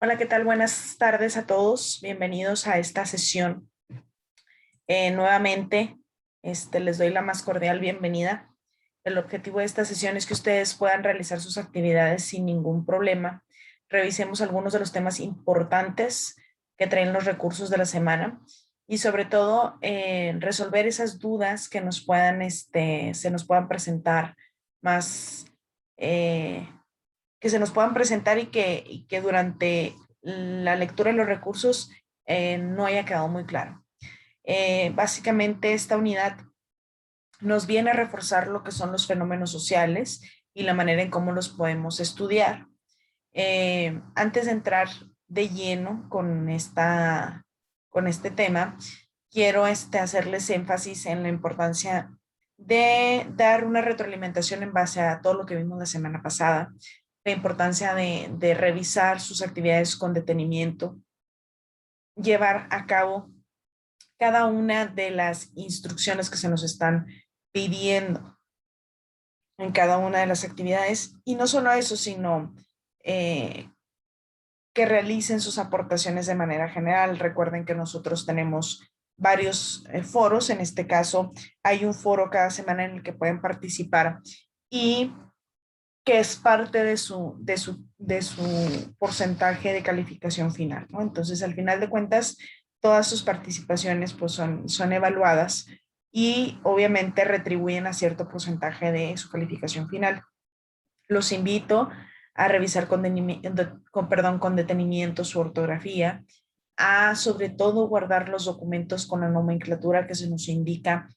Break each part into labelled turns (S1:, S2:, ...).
S1: Hola, ¿qué tal? Buenas tardes a todos. Bienvenidos a esta sesión. Nuevamente, les doy la más cordial bienvenida. El objetivo de esta sesión es que ustedes puedan realizar sus actividades sin ningún problema. Revisemos algunos de los temas importantes que traen los recursos de la semana y sobre todo resolver esas dudas que nos puedan, se nos puedan presentar más, que se nos puedan presentar y que durante la lectura de los recursos no haya quedado muy claro. Básicamente esta unidad nos viene a reforzar lo que son los fenómenos sociales y la manera en cómo los podemos estudiar. Antes de entrar de lleno con este tema, quiero hacerles énfasis en la importancia de dar una retroalimentación en base a todo lo que vimos la semana pasada, la importancia de revisar sus actividades con detenimiento, llevar a cabo cada una de las instrucciones que se nos están pidiendo en cada una de las actividades y no solo eso, sino que realicen sus aportaciones de manera general. Recuerden que nosotros tenemos varios foros, en este caso hay un foro cada semana en el que pueden participar y que es parte de su porcentaje de calificación final, ¿no? Entonces, al final de cuentas, todas sus participaciones pues son evaluadas y obviamente retribuyen a cierto porcentaje de su calificación final. Los invito a revisar con detenimiento su ortografía, a sobre todo guardar los documentos con la nomenclatura que se nos indica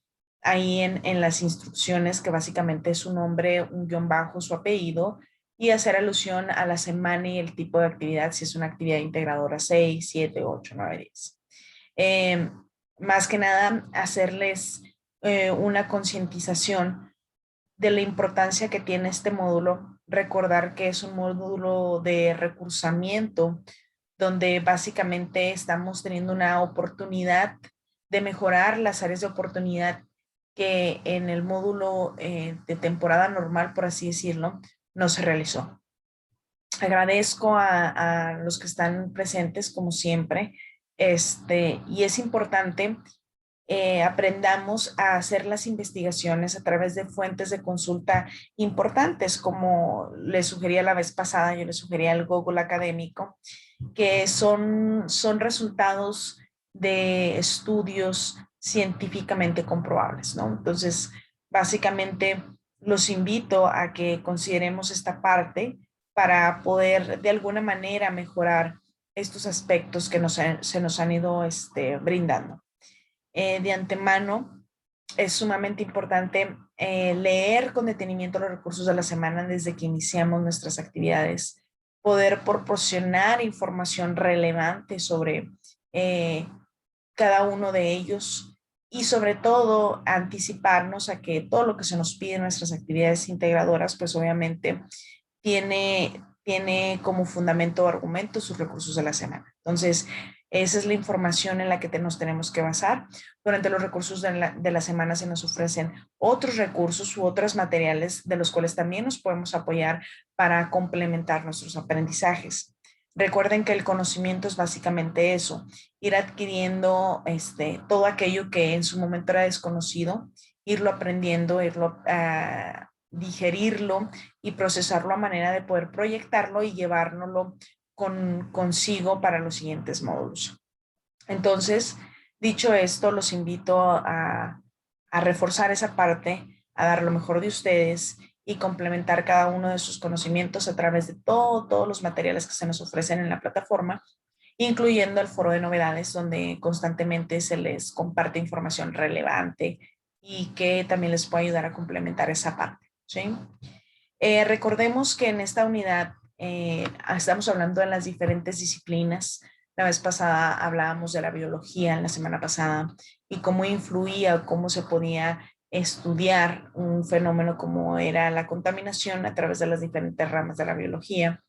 S1: ahí en las instrucciones, que básicamente es su nombre, un guión bajo, su apellido, y hacer alusión a la semana y el tipo de actividad, si es una actividad integradora 6, 7, 8, 9, 10. Más que nada, hacerles una concientización de la importancia que tiene este módulo, recordar que es un módulo de recursamiento donde básicamente estamos teniendo una oportunidad de mejorar las áreas de oportunidad que en el módulo de temporada normal, por así decirlo, no se realizó. Agradezco a los que están presentes, como siempre, y es importante aprendamos a hacer las investigaciones a través de fuentes de consulta importantes, como les sugería la vez pasada, yo les sugería el Google académico, que son resultados de estudios científicamente comprobables, ¿no? Entonces, básicamente los invito a que consideremos esta parte para poder de alguna manera mejorar estos aspectos que se nos han ido brindando. De antemano, es sumamente importante leer con detenimiento los recursos de la semana desde que iniciamos nuestras actividades, poder proporcionar información relevante sobre eh, cada uno de ellos y sobre todo anticiparnos a que todo lo que se nos pide en nuestras actividades integradoras, pues obviamente tiene como fundamento o argumento sus recursos de la semana. Entonces, esa es la información en la que nos tenemos que basar. Durante los recursos de la semana se nos ofrecen otros recursos u otros materiales de los cuales también nos podemos apoyar para complementar nuestros aprendizajes. Recuerden que el conocimiento es básicamente eso, ir adquiriendo todo aquello que en su momento era desconocido, irlo aprendiendo, irlo digerirlo y procesarlo a manera de poder proyectarlo y llevárnoslo consigo para los siguientes módulos. Entonces, dicho esto, los invito a reforzar esa parte, a dar lo mejor de ustedes y complementar cada uno de sus conocimientos a través de todos los materiales que se nos ofrecen en la plataforma, incluyendo el foro de novedades, donde constantemente se les comparte información relevante y que también les puede ayudar a complementar esa parte, ¿sí? Recordemos que en esta unidad estamos hablando de las diferentes disciplinas. La vez pasada hablábamos de la biología, en la semana pasada, y cómo influía, cómo se podía estudiar un fenómeno como era la contaminación a través de las diferentes ramas de la biología.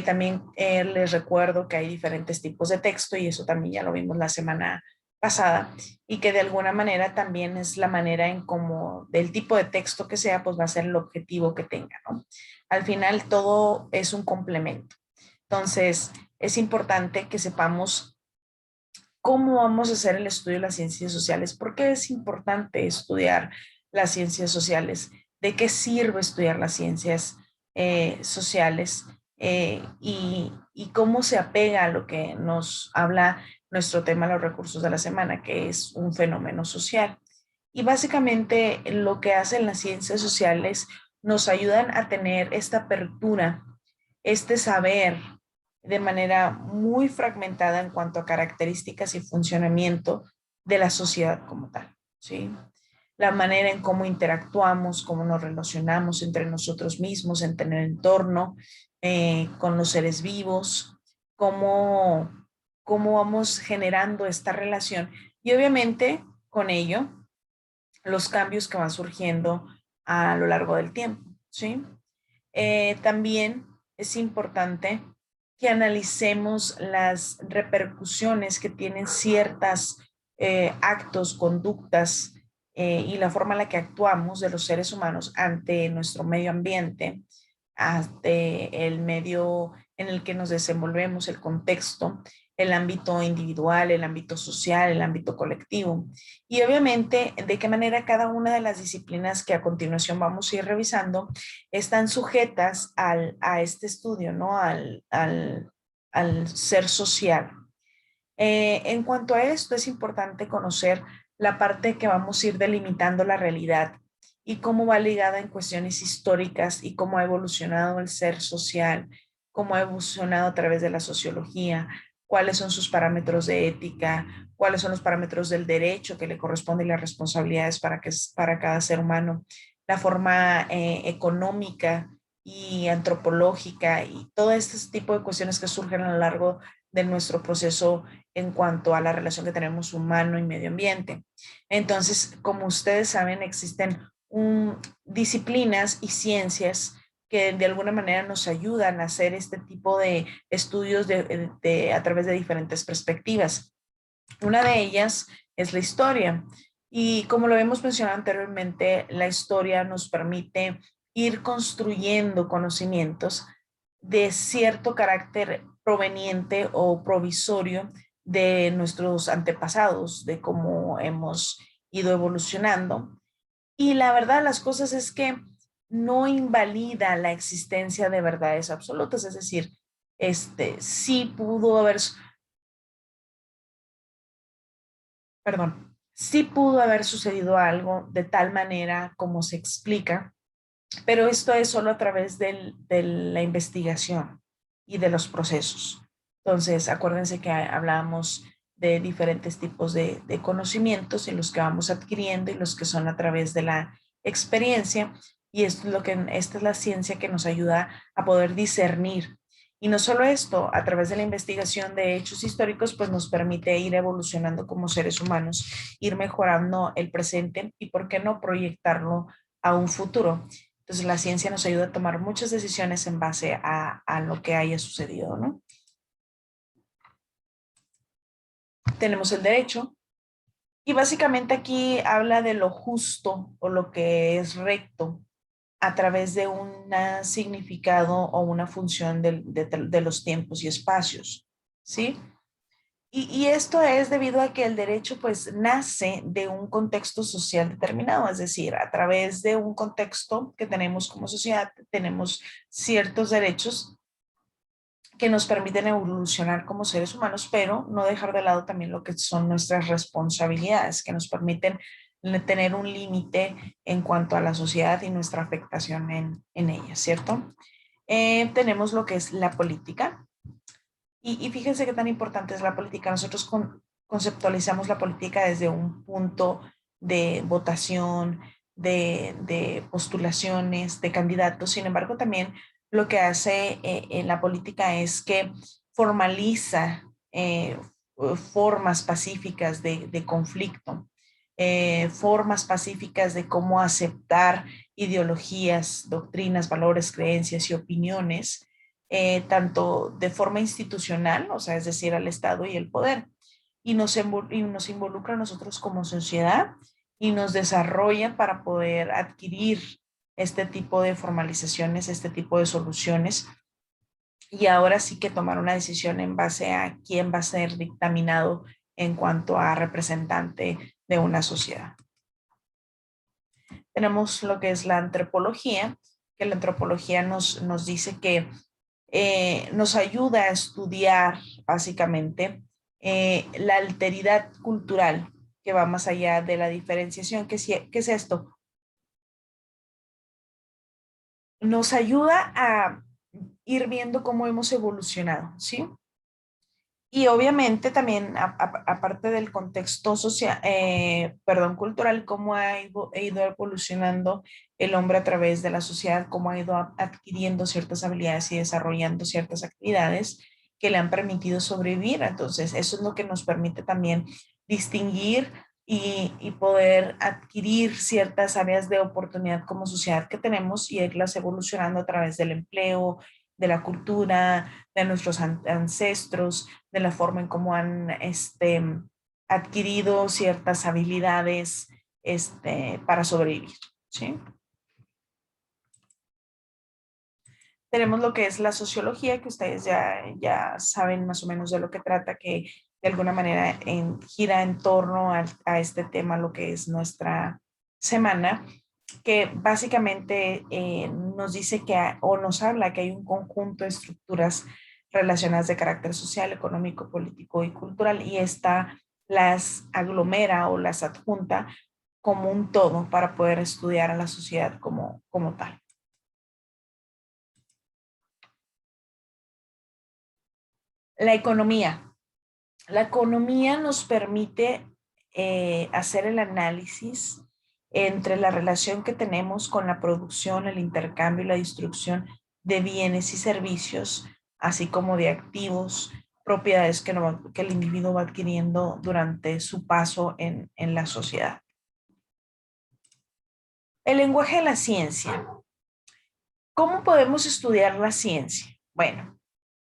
S1: También les recuerdo que hay diferentes tipos de texto y eso también ya lo vimos la semana pasada y que de alguna manera también es la manera en cómo del tipo de texto que sea, pues va a ser el objetivo que tenga, ¿no? Al final todo es un complemento. Entonces, es importante que sepamos cómo vamos a hacer el estudio de las ciencias sociales. ¿Por qué es importante estudiar las ciencias sociales? ¿De qué sirve estudiar las ciencias sociales? Y cómo se apega a lo que nos habla nuestro tema, los recursos de la semana, que es un fenómeno social. Y básicamente lo que hacen las ciencias sociales nos ayudan a tener esta apertura, este saber de manera muy fragmentada en cuanto a características y funcionamiento de la sociedad como tal, ¿sí? La manera en cómo interactuamos, cómo nos relacionamos entre nosotros mismos, entre el entorno, con los seres vivos, cómo vamos generando esta relación y obviamente con ello los cambios que van surgiendo a lo largo del tiempo, ¿sí? También es importante que analicemos las repercusiones que tienen ciertas actos, conductas y la forma en la que actuamos de los seres humanos ante nuestro medio ambiente, ante el medio en el que nos desenvolvemos, el contexto, el ámbito individual, el ámbito social, el ámbito colectivo. Y obviamente, de qué manera cada una de las disciplinas que a continuación vamos a ir revisando están sujetas a este estudio, ¿no? Al ser social. En cuanto a esto, es importante conocer la parte que vamos a ir delimitando la realidad y cómo va ligada en cuestiones históricas y cómo ha evolucionado el ser social, cómo ha evolucionado a través de la sociología, cuáles son sus parámetros de ética, cuáles son los parámetros del derecho que le corresponde y las responsabilidades para cada ser humano, la forma económica y antropológica y todo este tipo de cuestiones que surgen a lo largo de nuestro proceso en cuanto a la relación que tenemos humano y medio ambiente. Entonces, como ustedes saben, existen disciplinas y ciencias que de alguna manera nos ayudan a hacer este tipo de estudios a través de diferentes perspectivas. Una de ellas es la historia. Y como lo hemos mencionado anteriormente, la historia nos permite ir construyendo conocimientos de cierto carácter proveniente o provisorio de nuestros antepasados, de cómo hemos ido evolucionando. Y la verdad, las cosas es que no invalida la existencia de verdades absolutas, es decir, sí pudo haber, perdón, sí pudo haber sucedido algo de tal manera como se explica, pero esto es solo a través de la investigación y de los procesos. Entonces, acuérdense que hablábamos de diferentes tipos de conocimientos en los que vamos adquiriendo y los que son a través de la experiencia. Y esto es esta es la ciencia que nos ayuda a poder discernir. Y no solo esto, a través de la investigación de hechos históricos, pues nos permite ir evolucionando como seres humanos, ir mejorando el presente y, ¿por qué no, proyectarlo a un futuro? Entonces, la ciencia nos ayuda a tomar muchas decisiones en base a lo que haya sucedido, ¿no? Tenemos el derecho y básicamente aquí habla de lo justo o lo que es recto a través de un significado o una función de los tiempos y espacios, ¿sí? Y esto es debido a que el derecho pues nace de un contexto social determinado, es decir, a través de un contexto que tenemos como sociedad, tenemos ciertos derechos que nos permiten evolucionar como seres humanos, pero no dejar de lado también lo que son nuestras responsabilidades, que nos permiten tener un límite en cuanto a la sociedad y nuestra afectación en ella, ¿cierto? Tenemos lo que es la política, y fíjense qué tan importante es la política. Nosotros conceptualizamos la política desde un punto de votación, de postulaciones, de candidatos. Sin embargo, también lo que hace en la política es que formaliza formas pacíficas de conflicto, formas pacíficas de cómo aceptar ideologías, doctrinas, valores, creencias y opiniones tanto de forma institucional, o sea, es decir, al Estado y el poder, y nos involucra a nosotros como sociedad y nos desarrolla para poder adquirir este tipo de formalizaciones, este tipo de soluciones y ahora sí que tomar una decisión en base a quién va a ser dictaminado en cuanto a representante de una sociedad. Tenemos lo que es la antropología, que la antropología nos dice que nos ayuda a estudiar básicamente la alteridad cultural que va más allá de la diferenciación. ¿Qué es esto? Nos ayuda a ir viendo cómo hemos evolucionado, ¿sí? Y obviamente también, aparte del contexto social, perdón, cultural, cómo ha ido evolucionando el hombre a través de la sociedad, cómo ha ido adquiriendo ciertas habilidades y desarrollando ciertas actividades que le han permitido sobrevivir. Entonces, eso es lo que nos permite también distinguir y poder adquirir ciertas áreas de oportunidad como sociedad que tenemos y irlas evolucionando a través del empleo, de la cultura, de nuestros ancestros, de la forma en cómo han adquirido ciertas habilidades para sobrevivir, ¿sí? Tenemos lo que es la sociología, que ustedes ya saben más o menos de lo que trata, que de alguna manera gira en torno a este tema, lo que es nuestra semana, que básicamente nos dice o nos habla que hay un conjunto de estructuras relacionadas de carácter social, económico, político y cultural, y esta las aglomera o las adjunta como un todo para poder estudiar a la sociedad como tal. La economía. La economía nos permite hacer el análisis entre la relación que tenemos con la producción, el intercambio y la distribución de bienes y servicios, así como de activos, propiedades que el individuo va adquiriendo durante su paso en la sociedad. El lenguaje de la ciencia. ¿Cómo podemos estudiar la ciencia? Bueno,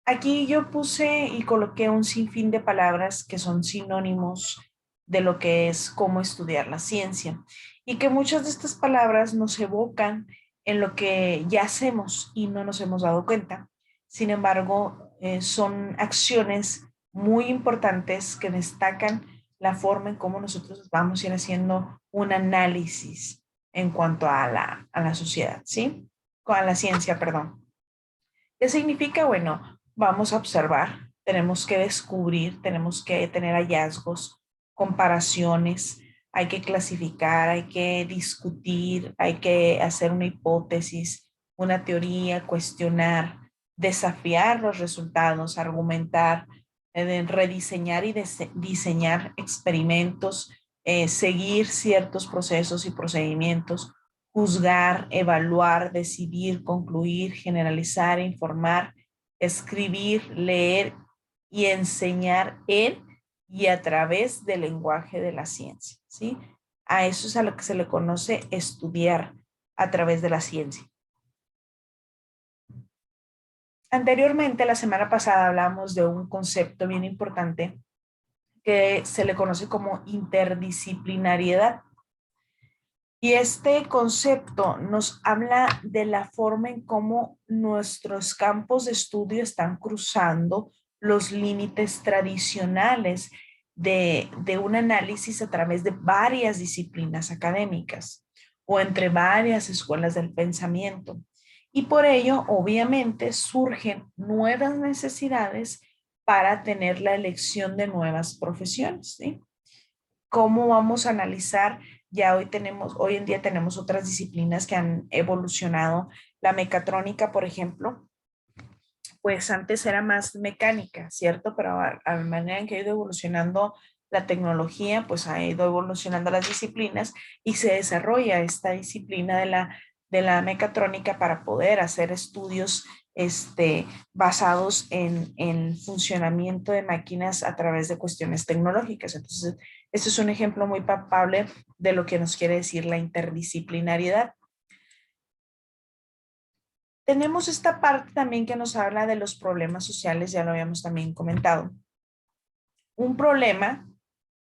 S1: aquí yo puse y coloqué un sinfín de palabras que son sinónimos de lo que es cómo estudiar la ciencia y que muchas de estas palabras nos evocan en lo que ya hacemos y no nos hemos dado cuenta. Sin embargo, son acciones muy importantes que destacan la forma en cómo nosotros vamos a ir haciendo un análisis en cuanto a la sociedad, ¿sí? A la ciencia, perdón. ¿Qué significa? Bueno, vamos a observar, tenemos que descubrir, tenemos que tener hallazgos, comparaciones, hay que clasificar, hay que discutir, hay que hacer una hipótesis, una teoría, cuestionar, desafiar los resultados, argumentar, rediseñar y diseñar experimentos, seguir ciertos procesos y procedimientos, juzgar, evaluar, decidir, concluir, generalizar, informar, escribir, leer y enseñar en y a través del lenguaje de la ciencia, ¿sí? A eso es a lo que se le conoce estudiar a través de la ciencia. Anteriormente, la semana pasada, hablamos de un concepto bien importante que se le conoce como interdisciplinariedad. Y este concepto nos habla de la forma en cómo nuestros campos de estudio están cruzando los límites tradicionales de un análisis a través de varias disciplinas académicas o entre varias escuelas del pensamiento. Y por ello, obviamente, surgen nuevas necesidades para tener la elección de nuevas profesiones, ¿sí? ¿Cómo vamos a analizar? Ya hoy en día tenemos otras disciplinas que han evolucionado. La mecatrónica, por ejemplo, pues antes era más mecánica, ¿cierto? Pero a la manera en que ha ido evolucionando la tecnología, pues ha ido evolucionando las disciplinas y se desarrolla esta disciplina de la mecatrónica para poder hacer estudios basados en el funcionamiento de máquinas a través de cuestiones tecnológicas. Entonces, este es un ejemplo muy palpable de lo que nos quiere decir la interdisciplinariedad. Tenemos esta parte también que nos habla de los problemas sociales, ya lo habíamos también comentado. Un problema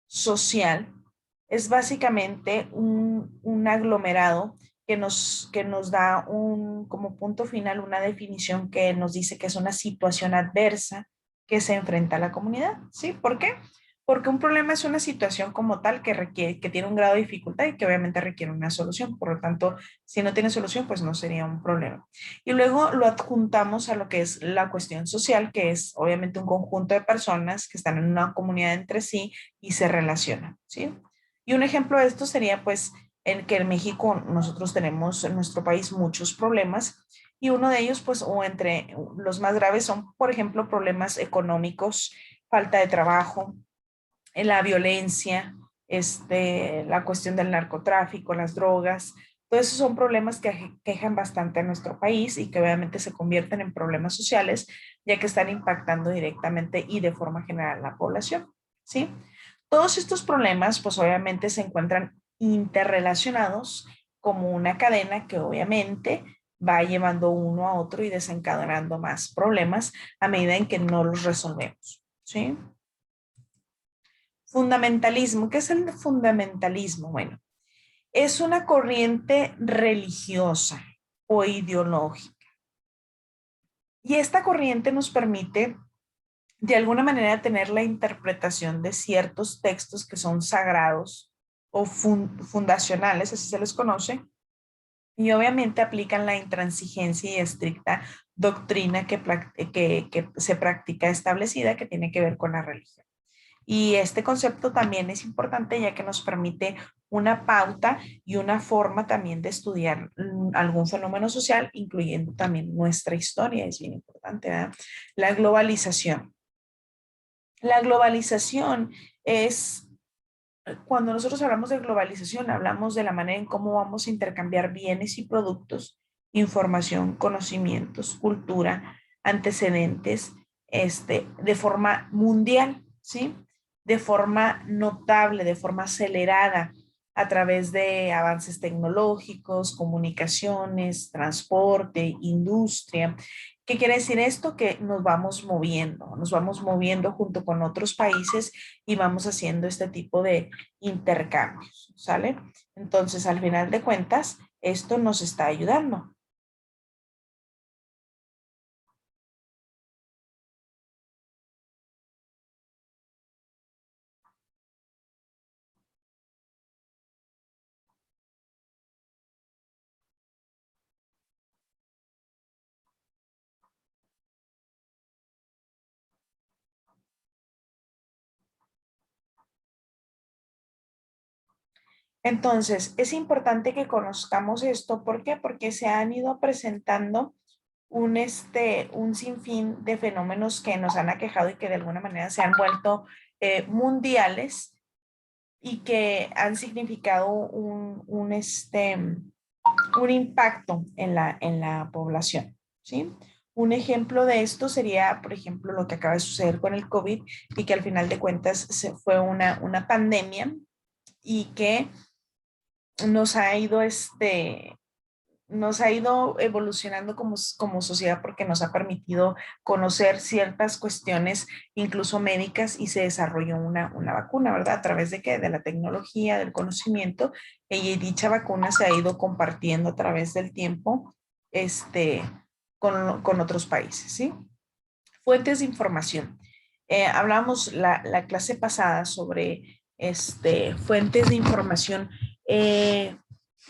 S1: social es básicamente un aglomerado que nos da como punto final una definición que nos dice que es una situación adversa que se enfrenta a la comunidad. ¿Sí? ¿Por qué? Porque un problema es una situación como tal que requiere, que tiene un grado de dificultad y que obviamente requiere una solución. Por lo tanto, si no tiene solución, pues no sería un problema. Y luego lo adjuntamos a lo que es la cuestión social, que es obviamente un conjunto de personas que están en una comunidad entre sí y se relacionan, ¿sí? Y un ejemplo de esto sería pues en que en México nosotros tenemos en nuestro país muchos problemas y uno de ellos pues o entre los más graves son por ejemplo problemas económicos, falta de trabajo, la violencia, la cuestión del narcotráfico, las drogas. Todos esos son problemas que quejan bastante a nuestro país y que obviamente se convierten en problemas sociales, ya que están impactando directamente y de forma general a la población, ¿sí? Todos estos problemas, pues obviamente se encuentran interrelacionados como una cadena que obviamente va llevando uno a otro y desencadenando más problemas a medida en que no los resolvemos, ¿sí? Fundamentalismo. ¿Qué es el fundamentalismo? Bueno, es una corriente religiosa o ideológica. Y esta corriente nos permite, de alguna manera, tener la interpretación de ciertos textos que son sagrados o fundacionales, así se les conoce, y obviamente aplican la intransigencia y estricta doctrina que se practica establecida que tiene que ver con la religión. Y este concepto también es importante ya que nos permite una pauta y una forma también de estudiar algún fenómeno social, incluyendo también nuestra historia, es bien importante, ¿verdad? La globalización. La globalización es, cuando nosotros hablamos de globalización, hablamos de la manera en cómo vamos a intercambiar bienes y productos, información, conocimientos, cultura, antecedentes, de forma mundial, ¿sí? De forma notable, de forma acelerada, a través de avances tecnológicos, comunicaciones, transporte, industria. ¿Qué quiere decir esto? Que nos vamos moviendo junto con otros países y vamos haciendo este tipo de intercambios, ¿sale? Entonces, al final de cuentas, esto nos está ayudando. Entonces, es importante que conozcamos esto. ¿Por qué? Porque se han ido presentando un sinfín de fenómenos que nos han aquejado y que de alguna manera se han vuelto mundiales y que han significado un impacto en la población, ¿sí? Un ejemplo de esto sería, por ejemplo, lo que acaba de suceder con el COVID y que al final de cuentas fue una pandemia y que nos ha ido, nos ha ido evolucionando como sociedad porque nos ha permitido conocer ciertas cuestiones, incluso médicas, y se desarrolló una vacuna, ¿verdad? ¿A través de qué? De la tecnología, del conocimiento, y dicha vacuna se ha ido compartiendo a través del tiempo, con otros países, ¿sí? Fuentes de información. Hablamos la clase pasada sobre fuentes de información eh,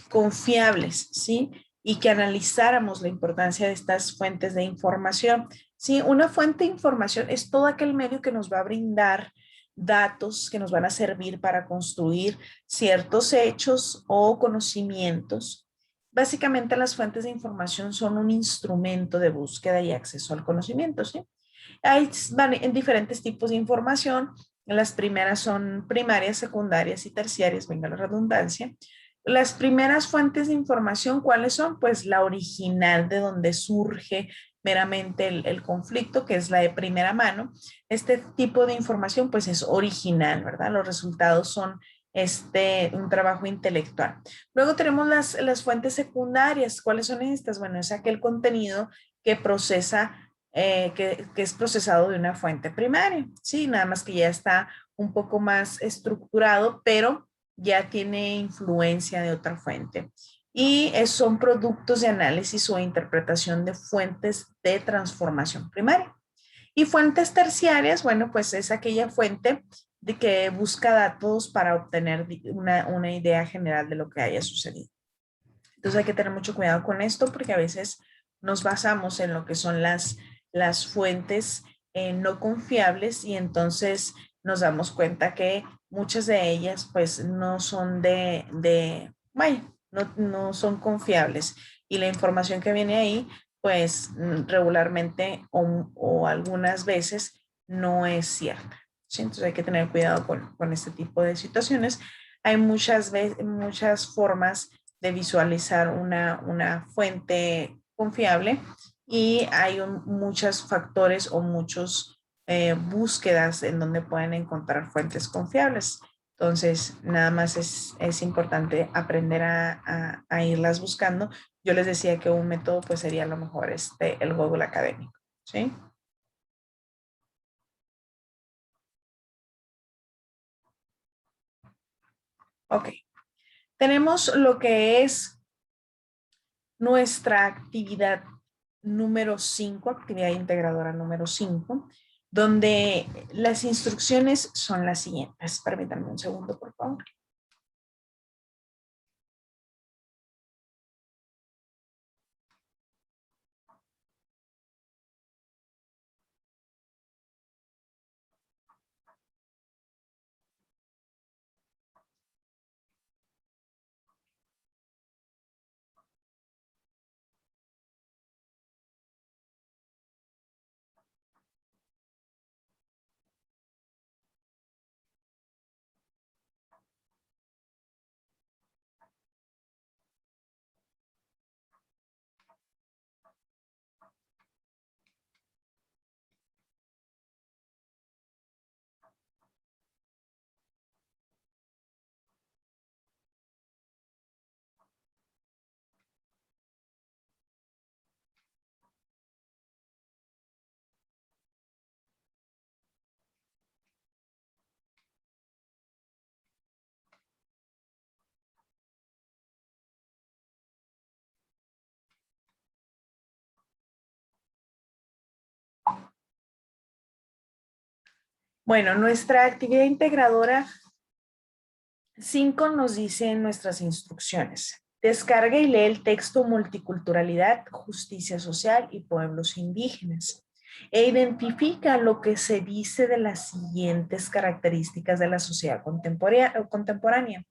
S1: confiables, ¿sí? Y que analizáramos la importancia de estas fuentes de información. Sí, una fuente de información es todo aquel medio que nos va a brindar datos que nos van a servir para construir ciertos hechos o conocimientos. Básicamente las fuentes de información son un instrumento de búsqueda y acceso al conocimiento, ¿sí? Hay en diferentes tipos de información. Las primeras son primarias, secundarias y terciarias, venga la redundancia. Las primeras fuentes de información, ¿cuáles son? Pues la original de donde surge meramente el conflicto, que es la de primera mano. Este tipo de información pues es original, ¿verdad? Los resultados son un trabajo intelectual. Luego tenemos las fuentes secundarias. ¿Cuáles son estas? Bueno, es aquel contenido que procesa, que es procesado de una fuente primaria, sí, nada más que ya está un poco más estructurado, pero ya tiene influencia de otra fuente. y son productos de análisis o interpretación de fuentes de transformación primaria. Y fuentes terciarias, bueno, pues es aquella fuente de que busca datos para obtener una idea general de lo que haya sucedido. Entonces hay que tener mucho cuidado con esto porque a veces nos basamos en lo que son las fuentes no confiables y entonces nos damos cuenta que muchas de ellas pues no son vaya, no son confiables y la información que viene ahí pues regularmente o algunas veces no es cierta. ¿Sí? Entonces hay que tener cuidado con este tipo de situaciones. Hay muchas formas de visualizar una fuente confiable y hay muchos factores o muchos búsquedas en donde pueden encontrar fuentes confiables. Entonces, nada más es importante aprender a irlas buscando. Yo les decía que un método pues sería a lo mejor el Google académico, ¿sí? Ok. Tenemos lo que es nuestra actividad número 5, actividad integradora número 5, donde las instrucciones son las siguientes. Permítanme un segundo, por favor. Bueno, nuestra actividad integradora 5 nos dice en nuestras instrucciones. Descarga y lee el texto Multiculturalidad, Justicia Social y Pueblos Indígenas e identifica lo que se dice de las siguientes características de la sociedad contemporánea: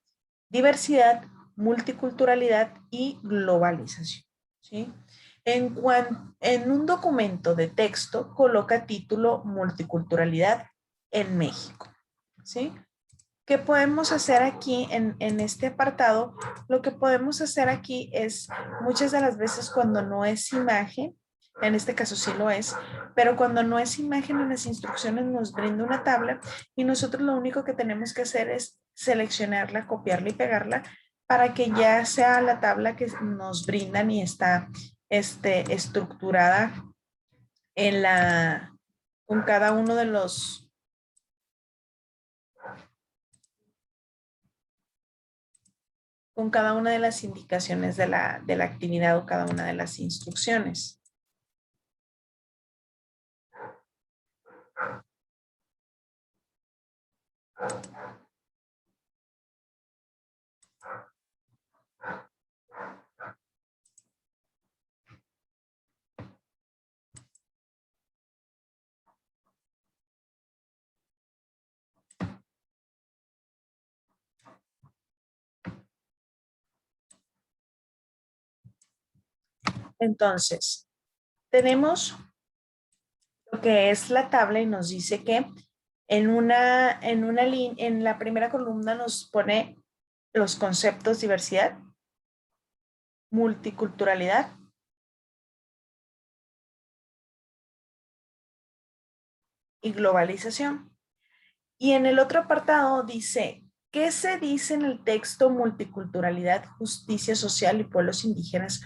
S1: diversidad, multiculturalidad y globalización. ¿Sí? En un documento de texto coloca título Multiculturalidad en México. ¿Sí? ¿Qué podemos hacer aquí en este apartado? Lo que podemos hacer aquí es muchas de las veces cuando no es imagen, en este caso sí lo es, pero cuando no es imagen en las instrucciones nos brinda una tabla y nosotros lo único que tenemos que hacer es seleccionarla, copiarla y pegarla para que ya sea la tabla que nos brindan y está estructurada en con cada uno de con cada una de las indicaciones de la actividad o cada una de las instrucciones. Entonces, tenemos lo que es la tabla y nos dice que en la primera columna nos pone los conceptos diversidad, multiculturalidad y globalización. Y en el otro apartado dice, ¿qué se dice en el texto Multiculturalidad, Justicia Social y Pueblos Indígenas?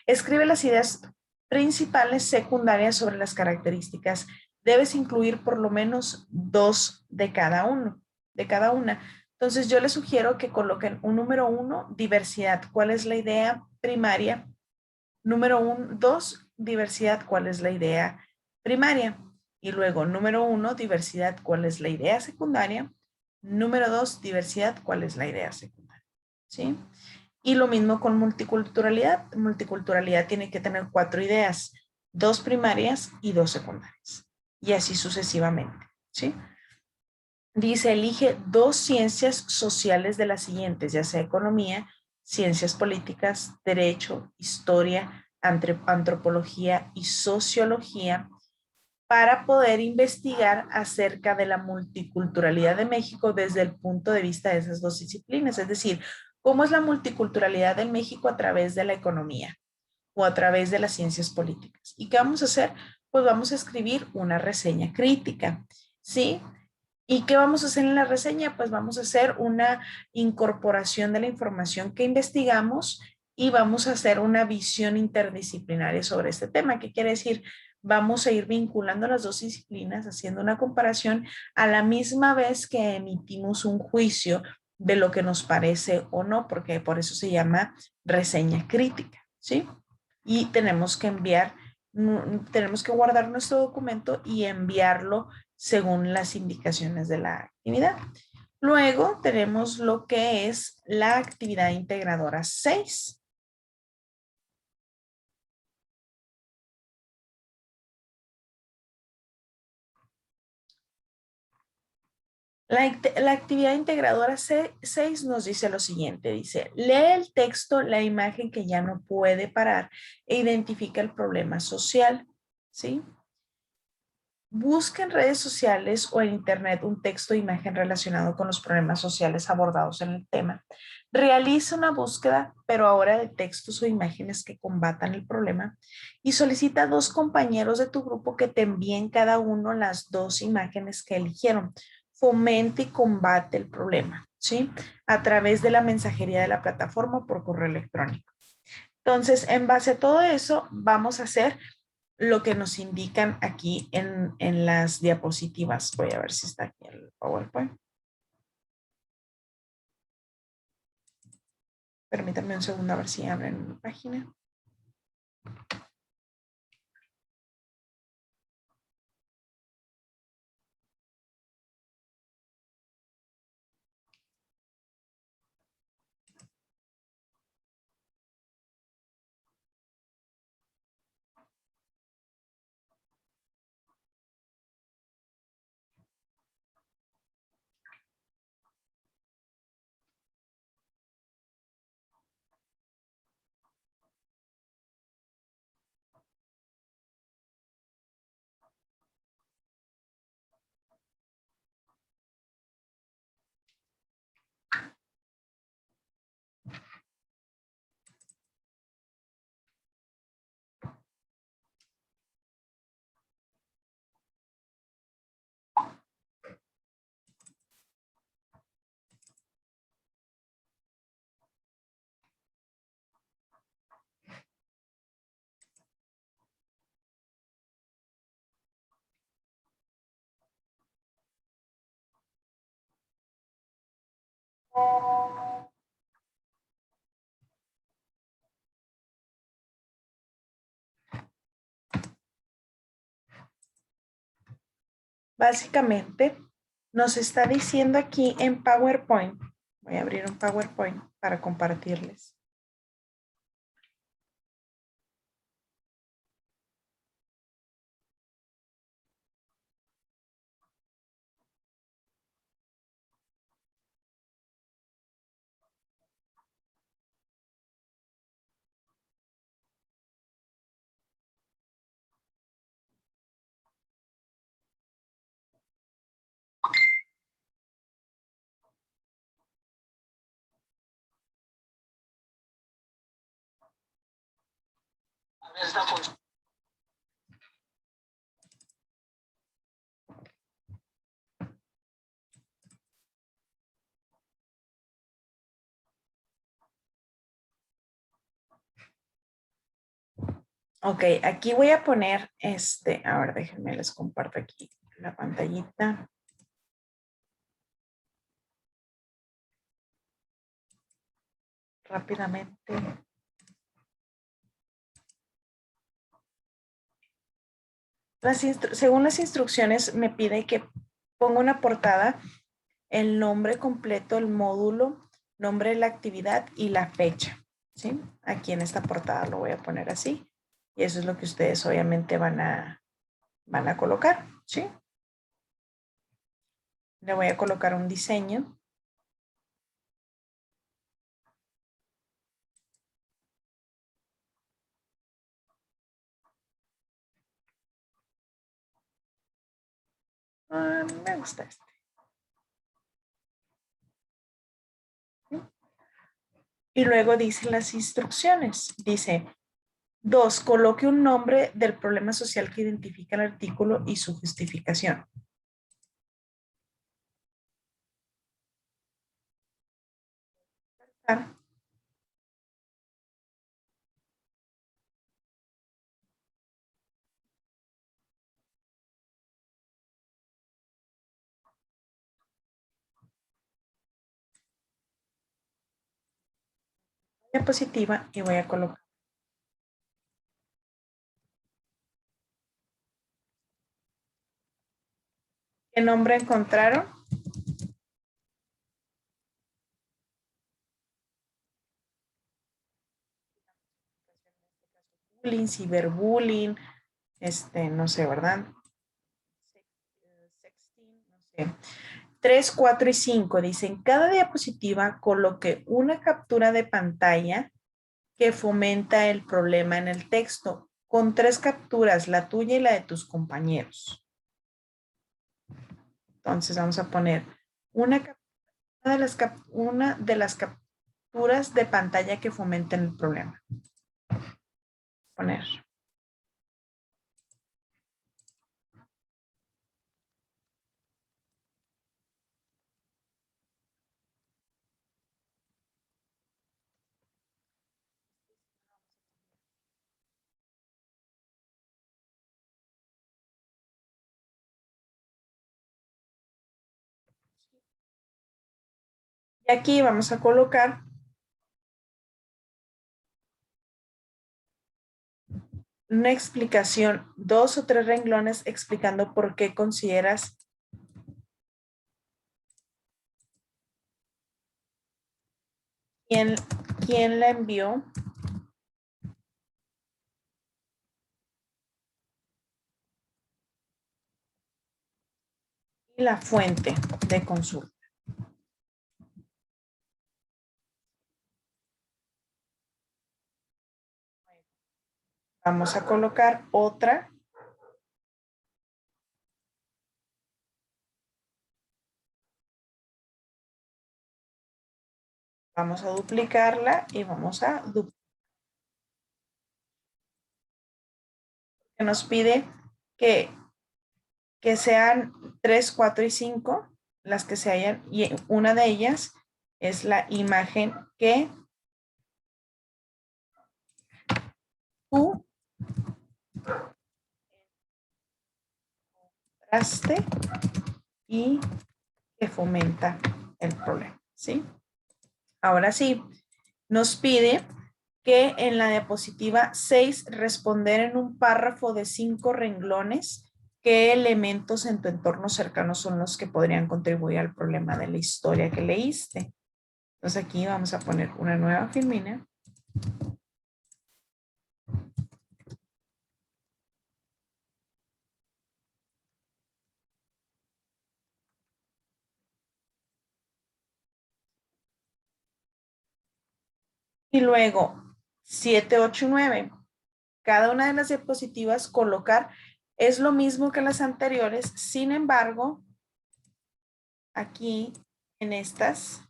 S1: Escribe las ideas principales secundarias sobre las características. Debes incluir por lo menos dos de cada una. Entonces yo les sugiero que coloquen un número 1, diversidad. ¿Cuál es la idea primaria? Número 2, diversidad. ¿Cuál es la idea primaria? Y luego, número 1, diversidad. ¿Cuál es la idea secundaria? Número 2, diversidad. ¿Cuál es la idea secundaria? ¿Sí? Y lo mismo con multiculturalidad. Multiculturalidad tiene que tener 4 ideas, 2 primarias y 2 secundarias. Y así sucesivamente. ¿Sí? Dice, elige 2 ciencias sociales de las siguientes, ya sea economía, ciencias políticas, derecho, historia, antropología y sociología, para poder investigar acerca de la multiculturalidad de México desde el punto de vista de esas 2 disciplinas. Es decir, cómo es la multiculturalidad de México a través de la economía o a través de las ciencias políticas. ¿Y qué vamos a hacer? Pues vamos a escribir una reseña crítica, ¿sí? ¿Y qué vamos a hacer en la reseña? Pues vamos a hacer una incorporación de la información que investigamos y vamos a hacer una visión interdisciplinaria sobre este tema. ¿Qué quiere decir? Vamos a ir vinculando las 2 disciplinas, haciendo una comparación a la misma vez que emitimos un juicio de lo que nos parece o no, porque por eso se llama reseña crítica, ¿sí? Y tenemos que guardar nuestro documento y enviarlo según las indicaciones de la actividad. Luego tenemos lo que es la actividad integradora 6. La actividad integradora 6 nos dice lo siguiente, dice, lee el texto, la imagen que ya no puede parar e identifica el problema social, ¿sí? Busca en redes sociales o en internet un texto o imagen relacionado con los problemas sociales abordados en el tema. Realiza una búsqueda, pero ahora de textos o imágenes que combatan el problema y solicita a 2 compañeros de tu grupo que te envíen cada uno las 2 imágenes que eligieron. Fomente y combate el problema, ¿sí? A través de la mensajería de la plataforma por correo electrónico. Entonces, en base a todo eso, vamos a hacer lo que nos indican aquí en las diapositivas. Voy a ver si está aquí el PowerPoint. Permítanme un segundo a ver si abren la página. Básicamente, nos está diciendo aquí en PowerPoint. Voy a abrir un PowerPoint para compartirles. Ok, aquí voy a poner ahora déjenme les comparto aquí la pantallita. rápidamente. Según las instrucciones me pide que ponga una portada, el nombre completo, el módulo, nombre de la actividad y la fecha, ¿sí? Aquí en esta portada lo voy a poner así. Y eso es lo que ustedes obviamente van a colocar, ¿sí? Le voy a colocar un diseño. Me gusta este. ¿Sí? Y luego dice las instrucciones. Dice, 2, coloque un nombre del problema social que identifica el artículo y su justificación. Diapositiva y voy a colocar. ¿Qué nombre encontraron? Bullying, ciberbullying, no sé, ¿verdad? Sexting, no sé. 3, 4 y 5 dicen, cada diapositiva coloque una captura de pantalla que fomenta el problema en el texto, con 3 capturas, la tuya y la de tus compañeros. Entonces vamos a poner una de las capturas de pantalla que fomenten el problema. Poner. Y aquí vamos a colocar una explicación, 2 o 3 renglones explicando por qué consideras quién la envió y la fuente de consulta. Vamos a colocar otra. Vamos a duplicarla y vamos a duplicar. Nos pide que sean 3, 4 y 5 las que se hayan, y una de ellas es la imagen que tú encontraste y que fomenta el problema, ¿sí? Ahora sí, nos pide que en la diapositiva 6 responder en un párrafo de 5 renglones qué elementos en tu entorno cercano son los que podrían contribuir al problema de la historia que leíste. Entonces aquí vamos a poner una nueva filmina. Y luego 7, 8, 9. Cada una de las diapositivas colocar es lo mismo que las anteriores, sin embargo, aquí en estas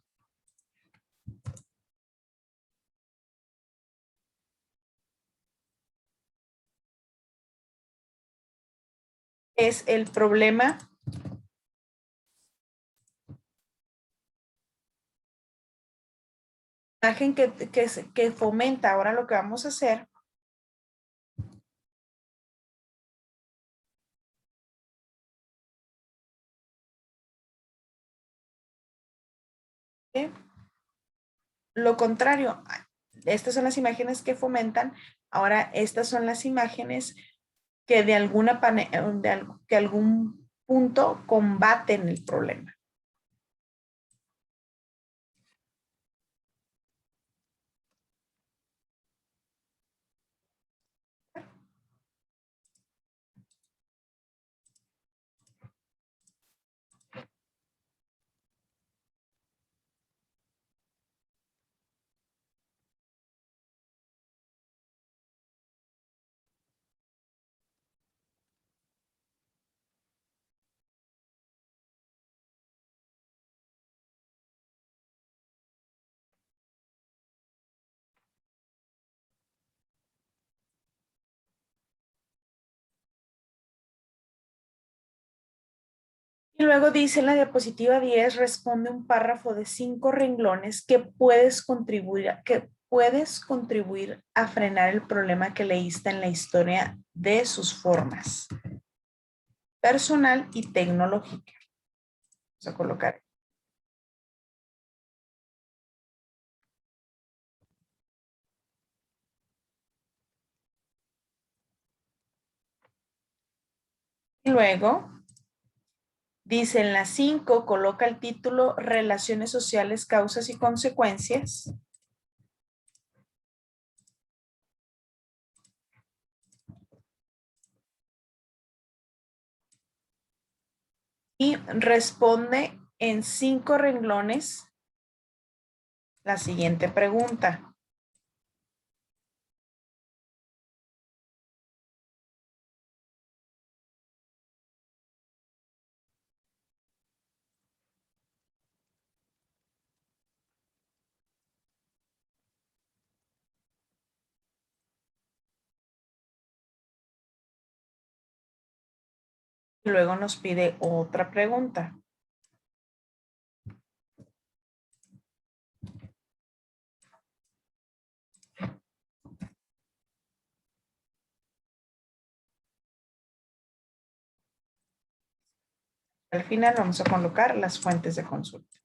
S1: es el problema imagen que fomenta. Ahora lo que vamos a hacer lo contrario, estas son las imágenes que fomentan, ahora estas son las imágenes que de que algún punto combaten el problema. Y luego dice en la diapositiva 10, responde un párrafo de 5 renglones que puedes contribuir a frenar el problema que leíste en la historia de sus formas, personal y tecnológica. Vamos a colocar. Y luego dice en la 5, coloca el título Relaciones sociales, causas y consecuencias. Y responde en 5 renglones la siguiente pregunta. Y luego nos pide otra pregunta. Al final vamos a colocar las fuentes de consulta.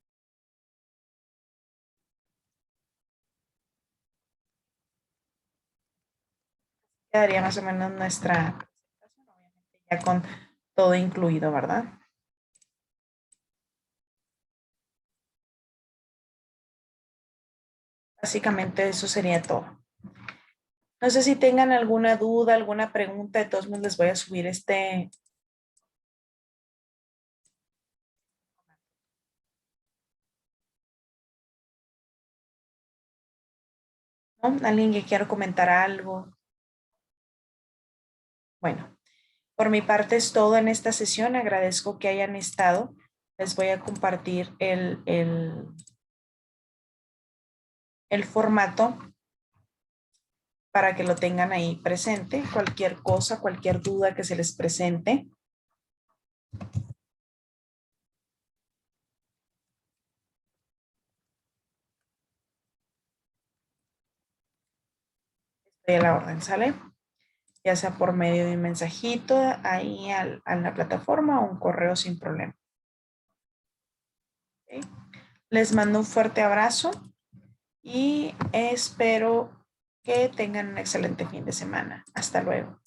S1: Quedaría más o menos nuestra presentación, obviamente ya con todo incluido, ¿verdad? Básicamente eso sería todo. No sé si tengan alguna duda, alguna pregunta, de todos modos les voy a subir ¿no? Alguien que quiera comentar algo. Bueno, por mi parte es todo en esta sesión. Agradezco que hayan estado. Les voy a compartir el formato para que lo tengan ahí presente. Cualquier cosa, cualquier duda que se les presente. Estoy a la orden, ¿sale? Ya sea por medio de un mensajito ahí a la plataforma o un correo sin problema. ¿Okay? Les mando un fuerte abrazo y espero que tengan un excelente fin de semana. Hasta luego.